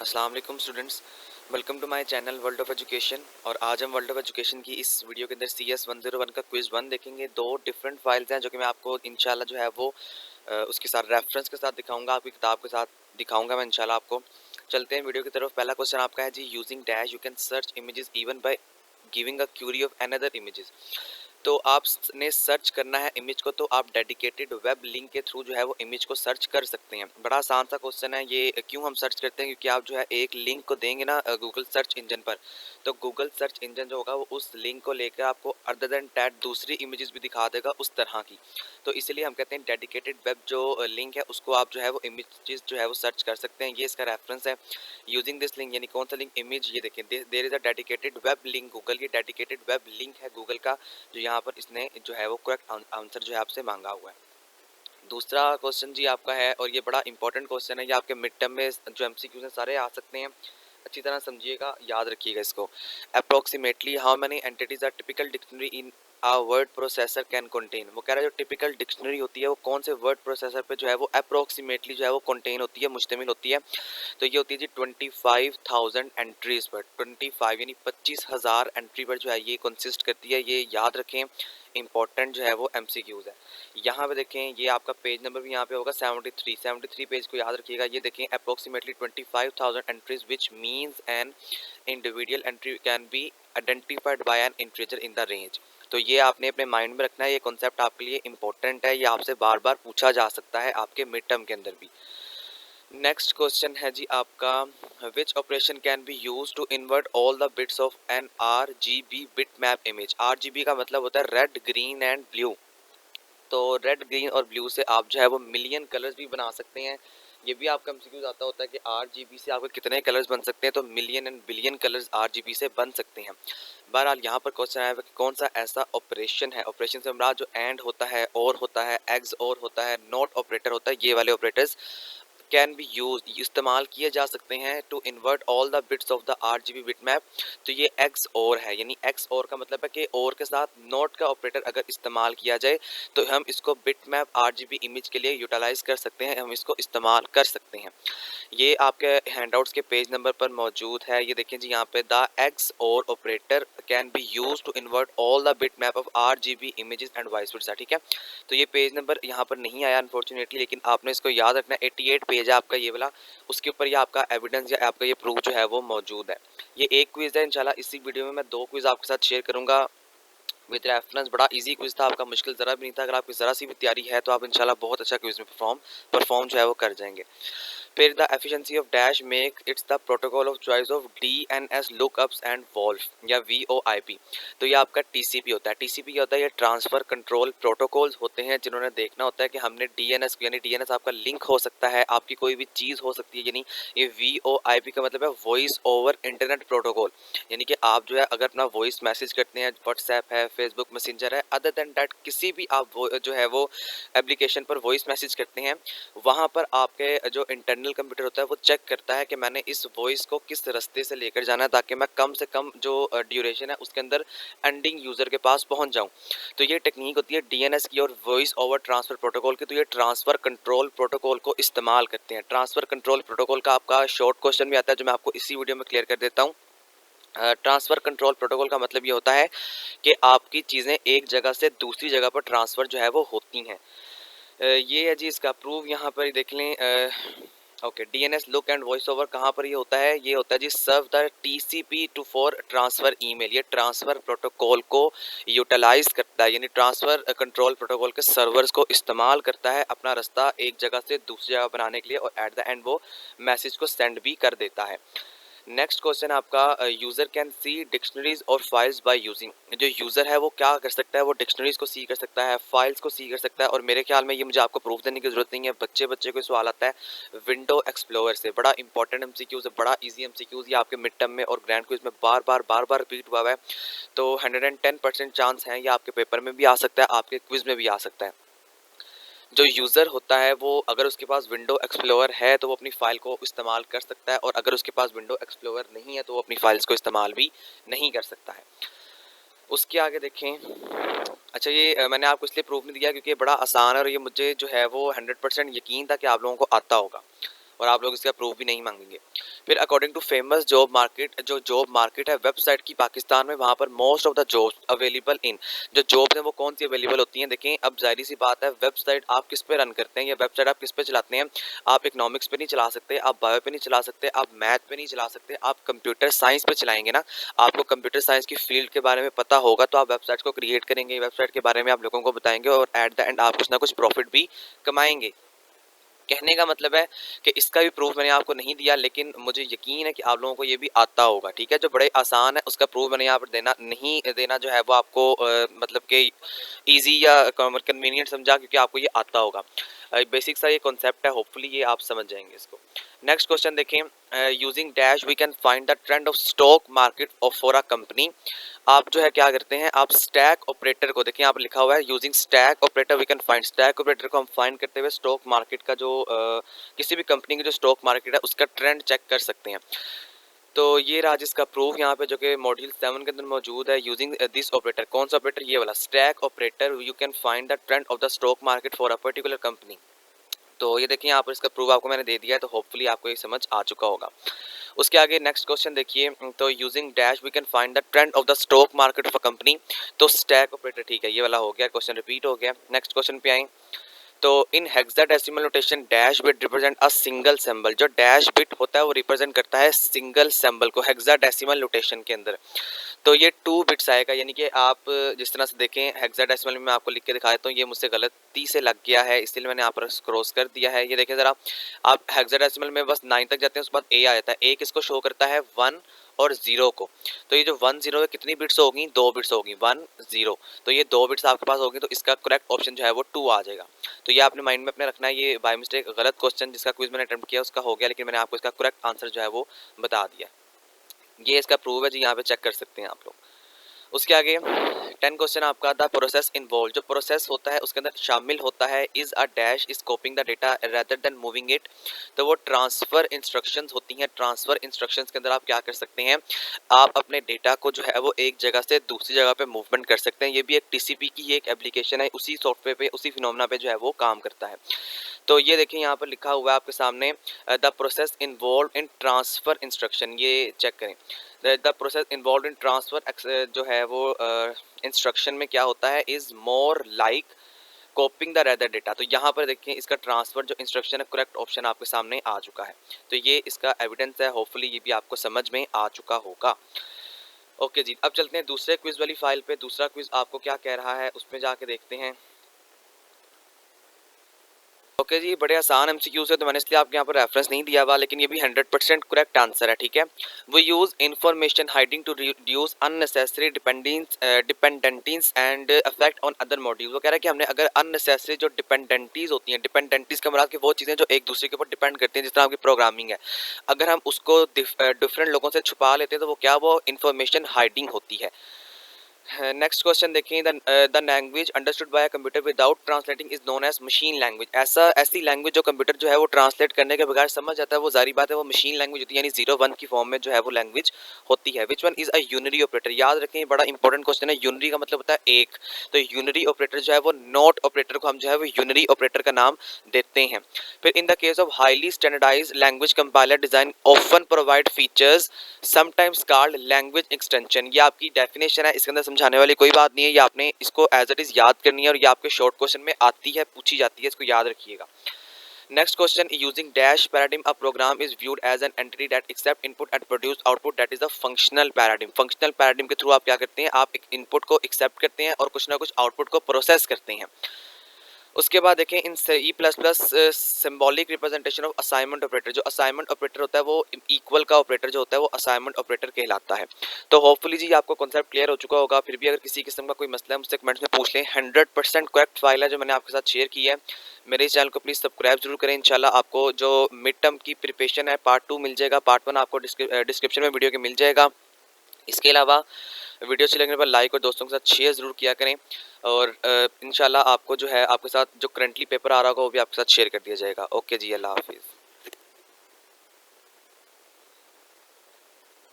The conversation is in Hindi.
अस्सलाम वालेकुम students, welcome to my channel world of education. और आज हम वर्ल्ड ऑफ एजुकेशन की इस वीडियो के अंदर CS 101 का क्विज 1 देखेंगे। दो डिफरेंट फाइल्स हैं जो कि मैं आपको इंशाल्लाह जो है वो उसके साथ रेफरेंस के साथ दिखाऊंगा, आपकी किताब के साथ दिखाऊंगा मैं इंशाल्लाह आपको। चलते हैं वीडियो की तरफ। पहला क्वेश्चन आपका है जी, using dash you can search images even by giving a query of another images. तो आपने सर्च करना है इमेज को, तो आप डेडिकेटेड वेब लिंक के थ्रू जो है वो इमेज को सर्च कर सकते हैं। बड़ा आसान सा क्वेश्चन है ये। क्यों हम सर्च करते हैं? क्योंकि आप जो है एक लिंक को देंगे ना गूगल सर्च इंजन पर, तो गूगल सर्च इंजन जो होगा वो उस लिंक को लेकर आपको अदर देन दैट दूसरी इमेजेस भी दिखा देगा उस तरह की। तो इसलिए हम कहते हैं डेडिकेटेड वेब जो लिंक है उसको आप जो है वो इमेजेस जो है वो सर्च कर सकते हैं। ये इसका रेफरेंस है। यूजिंग दिस लिंक यानी कौन सा लिंक? इमेज। ये देखें, there is a dedicated web link Google. ये डेडिकेटेड वेब लिंक है गूगल का, जो यहाँ पर इसने जो है वो करेक्ट आंसर जो है आपसे मांगा हुआ है। दूसरा क्वेश्चन जी आपका है, और ये बड़ा इंपॉर्टेंट क्वेश्चन है। ये आपके मिड टर्म में जो MCQs हैं सारे आ सकते हैं। अच्छी तरह समझिएगा, याद रखिएगा इसको। Approximately how many entities are typical dictionary in a word processor can contain. वो कह रहा है जो टिपिकल डिक्शनरी होती है वो कौन से वर्ड प्रोसेसर पे जो है वो अप्रोक्सीमेटली जो है वो कंटेन होती है, मुश्तमिल होती है। तो ये होती है जी 25,000 एंट्रीज पर। 25 यानी 25,000 एंट्री पर जो है ये कंसिस्ट करती है। ये याद रखें, इंपॉर्टेंट जो है वो MCQs है। यहाँ पे देखें, ये आपका पेज नंबर भी यहाँ पे होगा 73 पेज को याद रखिएगा। ये देखें, approximately 25,000 entries which means an individual entry can be identified by N integer in the range. तो ये आपने अपने माइंड में रखना है, ये कॉन्सेप्ट आपके लिए इंपॉर्टेंट है। ये आपसे बार बार पूछा जा सकता है आपके मिड टर्म के अंदर भी। नेक्स्ट क्वेश्चन है जी आपका, which operation can be use to invert all the bits of an RGB bit map image. RGB का मतलब होता है रेड, ग्रीन एंड ब्लू। तो रेड, ग्रीन और ब्लू से आप जो है वो मिलियन कलर्स भी बना सकते हैं। ये भी आपका MCQ आता होता है कि RGB से आपके कितने कलर्स बन सकते हैं। तो million and billion colours RGB से बन सकते हैं। बहरहाल यहाँ पर क्वेश्चन आया कि कौन सा ऐसा ऑपरेशन है, ऑपरेशन से हमारा जो एंड होता है, और होता है, एक्स और होता है, नॉट ऑपरेटर होता है, ये वाले ऑपरेटर्स कैन बी यूज इस्तेमाल किए जा सकते हैं to invert all the bits of the RGB bit map. तो ये एक्स और है, यानी एक्स और का मतलब है कि और के साथ नॉट का ऑपरेटर अगर इस्तेमाल किया जाए तो हम इसको बिट मैप RGB इमेज के लिए यूटिलाइज कर सकते हैं, हम इसको इस्तेमाल कर सकते हैं। ये आपके हैंडआउट्स के पेज नंबर पर मौजूद है। ये देखें जी, यहाँ पे the XOR operator can be use to invert all the bit map of RGB images and vice versa. ठीक है, तो ये पेज नंबर यहाँ पर नहीं आया अनफॉर्चुनेटली, लेकिन आपने इसको याद रखना। 88 पेज है आपका ये वाला, उसके ऊपर ये आपका एविडेंस या आपका ये प्रूफ जो है वो मौजूद है। ये एक क्विज है, इंशाल्लाह इसी वीडियो में मैं दो क्विज आपके साथ शेयर करूंगा विद रेफरेंस। बड़ा इजी क्विज था आपका, मुश्किल ज़रा भी नहीं था। अगर आपकी ज़रा सी भी तैयारी है तो आप इंशाल्लाह बहुत अच्छा क्विज में परफॉर्म जो है वो कर जाएंगे। फिर the efficiency of dash make its the protocol of choice of DNS lookups and valve या VoIP। तो ये आपका TCP होता है। TCP होता है ये ट्रांसफर कंट्रोल प्रोटोकॉल्स होते हैं, जिन्होंने देखना होता है कि हमने DNS यानी DNS आपका लिंक हो सकता है, आपकी कोई भी चीज़ हो सकती है। यानी ये VoIP का मतलब है वॉइस ओवर इंटरनेट प्रोटोकॉल, यानी कि आप जो है अगर अपना वॉइस मैसेज करते हैं, व्हाट्सएप है, फेसबुक मैसेंजर है, अदर देन डैट किसी भी आप जो है वो एप्लीकेशन पर वॉइस मैसेज करते हैं, वहाँ पर आपके जो इंटरनल कंप्यूटर होता है वो चेक करता है कि मैंने इस वॉइस को किस रास्ते से लेकर जाना है, ताकि मैं कम से कम जो ड्यूरेशन है उसके अंदर एंडिंग यूज़र के पास पहुँच जाऊँ। तो ये टेक्निक होती है DNS की और वॉइस ओवर ट्रांसफ़र प्रोटोकॉल की। तो ये ट्रांसफ़र कंट्रोल प्रोटोकॉल को इस्तेमाल करते हैं। ट्रांसफ़र कंट्रोल प्रोटोकॉल का आपका शॉर्ट क्वेश्चन भी आता है, जो मैं आपको इसी वीडियो में क्लियर कर देता हूँ। ट्रांसफ़र कंट्रोल प्रोटोकॉल का मतलब ये होता है कि आपकी चीज़ें एक जगह से दूसरी जगह पर ट्रांसफ़र जो है वो होती हैं। ये है जी इसका प्रूफ, यहाँ पर देख लें। Okay, DNS look and voice over कहाँ पर ये होता है? ये होता है जी serve the TCP to for transfer email. ये ट्रांसफ़र प्रोटोकॉल को यूटिलाइज करता है, यानी ट्रांसफ़र कंट्रोल प्रोटोकॉल के सर्वर्स को इस्तेमाल करता है अपना रास्ता एक जगह से दूसरी जगह बनाने के लिए, और एट द एंड वो मैसेज को सेंड भी कर देता है। नेक्स्ट क्वेश्चन आपका, यूज़र कैन सी डिक्शनरीज और फाइल्स बाय यूजिंग। जो यूज़र है वो क्या कर सकता है? वो डिक्शनरीज को सी कर सकता है, फाइल्स को सी कर सकता है, और मेरे ख्याल में ये मुझे आपको प्रूफ देने की ज़रूरत नहीं है। बच्चे को सवाल आता है विंडो एक्सप्लोरर से। बड़ा इंपॉर्टेंट MCQs है, बड़ा ईजी MCQs। ये आपके मिड टर्म में और ग्रैंड क्विज में बार बार रिपीट हुआ है। तो 110% चांस है ये आपके पेपर में भी आ सकता है, आपके क्विज में भी आ सकता है। जो यूज़र होता है वो अगर उसके पास विंडो एक्सप्लोरर है तो वो अपनी फ़ाइल को इस्तेमाल कर सकता है, और अगर उसके पास विंडो एक्सप्लोरर नहीं है तो वो अपनी फाइल्स को इस्तेमाल भी नहीं कर सकता है। उसके आगे देखें। अच्छा, ये मैंने आपको इसलिए प्रूफ नहीं दिया क्योंकि ये बड़ा आसान है, और ये मुझे जो है वो 100% यकीन था कि आप लोगों को आता होगा। और आप लोग इसका प्रूफ भी नहीं मांगेंगे। फिर according to famous job market, जो जॉब मार्केट है वेबसाइट की पाकिस्तान में, वहाँ पर most of the jobs available in, जो जॉब्स हैं वो कौन सी अवेलेबल होती हैं। देखें अब जाहिर सी बात है, वेबसाइट आप किस पे रन करते हैं या वेबसाइट आप किस पे चलाते हैं। आप इकोनॉमिक्स पे नहीं चला सकते, आप बायो पे नहीं चला सकते, आप मैथ पे नहीं चला सकते, आप कंप्यूटर साइंस पे चलाएंगे ना। आपको कंप्यूटर साइंस की फील्ड के बारे में पता होगा तो आप वेबसाइट को क्रिएट करेंगे, वेबसाइट के बारे में आप लोगों को बताएंगे और एट द एंड आप कुछ ना कुछ प्रॉफिट भी कमाएंगे। कहने का मतलब है कि इसका भी प्रूफ मैंने आपको नहीं दिया, लेकिन मुझे यकीन है कि आप लोगों को ये भी आता होगा। ठीक है, जो बड़े आसान है उसका प्रूफ मैंने यहाँ पर देना नहीं देना जो है वो आपको मतलब कि ईजी या कन्वीनियंट समझा, क्योंकि आपको ये आता होगा। बेसिक सा ये कॉन्सेप्ट है, होपफुली ये आप समझ जाएंगे इसको। नेक्स्ट क्वेश्चन देखें, using dash we can find the trend of stock market of for a company. आप जो है क्या करते हैं, आप स्टैक ऑपरेटर को देखें, यहाँ पर लिखा हुआ है using stack operator we can find. Stack operator को हम फाइंड करते हुए स्टॉक मार्केट का जो किसी भी कंपनी की जो स्टॉक मार्केट है उसका ट्रेंड चेक कर सकते हैं। तो ये रहा जिसका प्रूफ यहाँ पे, जो कि मॉड्यूल 7 के अंदर मौजूद है। यूजिंग दिस ऑपरेटर, कौन सा ऑपरेटर, ये वाला stack operator, you can find the trend of the stock market for a particular company. तो ये देखिए यहाँ पर इसका प्रूफ आपको मैंने दे दिया है, तो होपफुली आपको ये समझ आ चुका होगा। उसके आगे नेक्स्ट क्वेश्चन देखिए, तो using dash we can find the trend of the stock market of a company. तो स्टैक ऑपरेटर, ठीक है, ये वाला हो गया, क्वेश्चन रिपीट हो गया। नेक्स्ट क्वेश्चन पे आए, तो in hexadecimal notation dash bit represent a single symbol. जो डैश बिट होता है वो रिप्रेजेंट करता है सिंगल सिंबल को हेक्साडेसिमल नोटेशन के अंदर। तो ये 2 बिट्स आएगा, यानी कि आप जिस तरह से देखें हेक्साडेसिमल में मैं आपको लिख के दिखा देता हूँ, ये मुझसे गलती से लग गया है इसलिए मैंने यहाँ पर क्रॉस कर दिया है। ये देखें ज़रा, आप हेक्साडेसिमल में बस 9 तक जाते हैं, उसके बाद ए आ जाता है। ए किसको शो करता है, 1 और 0 को। तो ये जो 1 0 है कितनी बिट्स होगी, 2 बिट्स होगी, 1 0। तो ये 2 बिट्स आपके पास होगी, तो इसका करेक्ट ऑप्शन जो है वो 2 आ जाएगा। तो ये आपने माइंड में अपने रखना है। ये बाय मिस्टेक गलत क्वेश्चन जिसका क्विज मैंने अटेम्प्ट किया उसका हो गया, लेकिन मैंने आपको इसका करेक्ट आंसर जो है वो बता दिया। ये इसका प्रूफ है जी, यहाँ पे चेक कर सकते हैं आप लोग। उसके आगे 10 क्वेश्चन आपका, द प्रोसेस इन्वॉल्व, जो प्रोसेस होता है उसके अंदर शामिल होता है is a dash is copying the data rather than moving it. तो वो ट्रांसफर इंस्ट्रक्शंस होती हैं। ट्रांसफर इंस्ट्रक्शंस के अंदर आप क्या कर सकते हैं, आप अपने डेटा को जो है वो एक जगह से दूसरी जगह पे मूवमेंट कर सकते हैं। ये भी एक टीसीपी की एक एप्लीकेशन है, उसी सॉफ्टवेयर पे, उसी फिनोमेना पे जो है वो काम करता है। तो ये देखिए यहाँ पर लिखा हुआ है आपके सामने, the process involve in transfer instruction, ये चेक करें। The process involve in transfer जो है वो इंस्ट्रक्शन में क्या होता है, is more like copying the rather data. तो यहाँ पर देखिए इसका ट्रांसफर जो इंस्ट्रक्शन है, करेक्ट ऑप्शन आपके सामने आ चुका है। तो ये इसका एविडेंस है, होपफुली ये भी आपको समझ में आ चुका होगा। ओके जी, अब चलते हैं दूसरे क्विज वाली फाइल पे। दूसरा क्विज आपको क्या कह रहा है उसमें जाके देखते हैं। ओके जी, बड़े आसान एमसीक्यूज है, तो मैंने इसलिए आपके यहाँ पर रेफरेंस नहीं दिया हुआ, लेकिन ये भी 100% करेक्ट आंसर है। ठीक है, वो use information hiding to reduce unnecessary dependencies and effect on other modules. वो कह रहा है कि हमने अगर अननेसेसरी जो डिपेंडेंटीज होती हैं, डिपेंडेंटीज का मतलब कि वो चीज़ें जो एक दूसरे के ऊपर डिपेंड करती हैं, जिस तरह आपकी प्रोग्रामिंग है, अगर हम उसको डिफरेंट लोगों से छुपा लेते हैं तो वो क्या, वो इंफॉर्मेशन हाइडिंग होती है। नेक्स्ट क्वेश्चन देखें, the language understood by computer without translating is known as machine language. ऐसी लैंग्वेज जो कंप्यूटर जो है वो ट्रांसलेट करने के बगैर समझ जाता है, वो जारी बात है वो मशीन लैंग्वेज होती है, यानी 0 1 की फॉर्म में जो है वो लैंग्वेज होती है। Which one is a unary operator. याद रखें, ये बड़ा इंपॉर्टेंट क्वेश्चन है। यूनरी का मतलब होता है एक, तो यूनरी ऑपरेटर जो है वो नॉट ऑपरेटर को हम जो है वो यूनरी ऑपरेटर का नाम देते हैं। फिर in the case of highly standardize language compiler design often provide features sometimes called language extension. ये आपकी डेफिनेशन है, इसके अंदर समझाने वाली कोई बात नहीं है, ये आपने इसको एज इट इज याद करनी है, और ये आपके शॉर्ट क्वेश्चन में आती है, पूछी जाती है, इसको याद रखिएगा। Next question, using dash paradigm a program is viewed as an entity that accept input and produce output, that is a functional paradigm. Functional paradigm के थ्रू आप क्या करते हैं, आप एक इनपुट को एक्सेप्ट करते हैं और कुछ ना कुछ आउटपुट को प्रोसेस करते हैं। उसके बाद देखें, इन C++ symbolic representation of assignment operator. जो असाइनमेंट ऑपरेटर होता है वो इक्वल का ऑपरेटर जो होता है वो असाइनमेंट ऑपरेटर कहलाता है। तो होपफुली जी आपको कॉन्सेप्ट क्लियर हो चुका होगा। फिर भी अगर किसी किस्म का कोई मसला है मुझसे कमेंट्स में पूछ लें। 100% करेक्ट फाइल है जो मैंने आपके साथ शेयर की है। मेरे इस चैनल को प्लीज़ सब्सक्राइब जरूर करें। इंशाल्लाह आपको जो मिड टर्म की प्रिपरेशन है पार्ट 2 मिल जाएगा, पार्ट 1 आपको डिस्क्रिप्शन में वीडियो के मिल जाएगा। इसके अलावा वीडियो अच्छी लगने पर लाइक और दोस्तों के साथ शेयर ज़रूर किया करें, और इंशाल्लाह आपको जो है आपके साथ जो करंटली पेपर आ रहा होगा वो भी आपके साथ शेयर कर दिया जाएगा। ओके जी, अल्लाह हाफिज़।